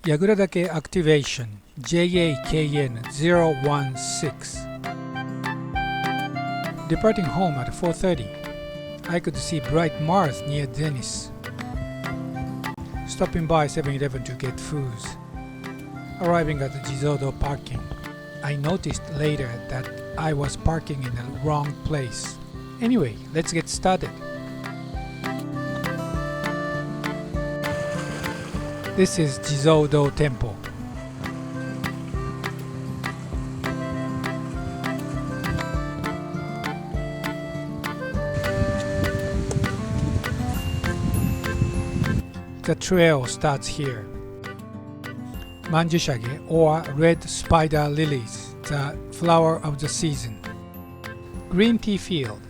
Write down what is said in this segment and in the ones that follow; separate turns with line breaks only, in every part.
Yaguradake Activation JAKN016. Departing home at 4:30, I could see bright Mars near Dennis. Stopping by 7-Eleven to get foods. Arriving at the Jizodo parking, I noticed later that I was parking in the wrong place. Anyway, let's get started. This is Jizodo Temple. The trail starts here. Manjushage or red spider lilies, the flower of the season. Green tea field.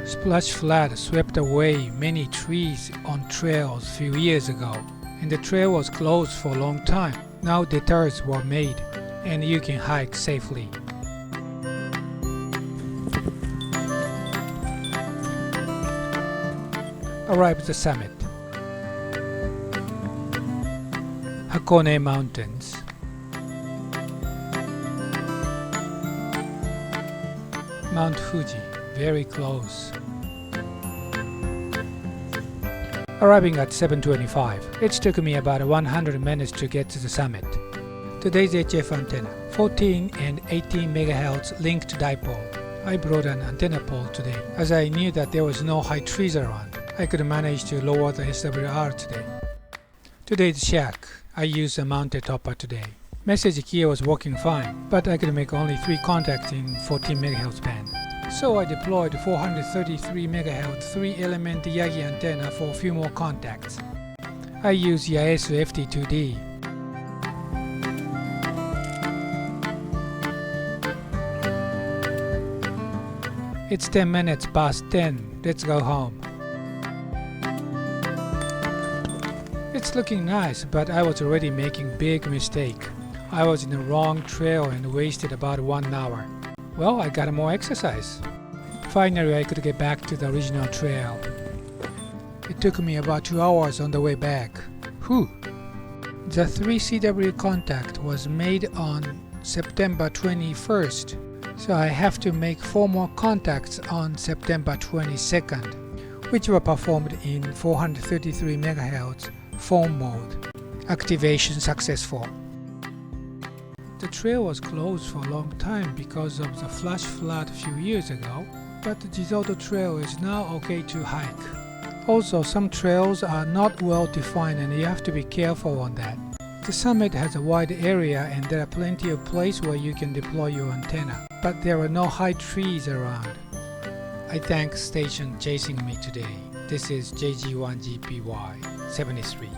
Splash flood swept away many trees on trails few years ago, and the trail was closed for a long time. Now detours were made, and you can hike safely. Arrive at the summit. Hakone Mountains. Mount Fuji, very close. Arriving at 7:25, it took me about 100 minutes to get to the summit. Today's HF antenna, 14 and 18 MHz linked dipole. I brought an antenna pole today, as I knew that there was no high trees around. I could manage to lower the SWR today. Today's shack, I used a mounted topper today. Message key was working fine, but I could make only 3 contacts in 14 MHz band. So I deployed 433 MHz 3-element Yagi antenna for a few more contacts. I use Yaesu FT2D. It's 10 minutes past 10. Let's go home. It's looking nice, but I was already making big mistake. I was in the wrong trail and wasted about 1 hour. Well, I got more exercise. Finally, I could get back to the original trail. It took me about 2 hours on the way back. Whew! The 3CW contact was made on September 21st, so I have to make 4 more contacts on September 22nd, which were performed in 433 MHz phone mode. Activation successful. The trail was closed for a long time because of the flash flood a few years ago, but the Jizodo Trail is now okay to hike. Also, some trails are not well defined and you have to be careful on that. The summit has a wide area and there are plenty of places where you can deploy your antenna, but there are no high trees around. I thank station chasing me today. This is JG1GPY 73.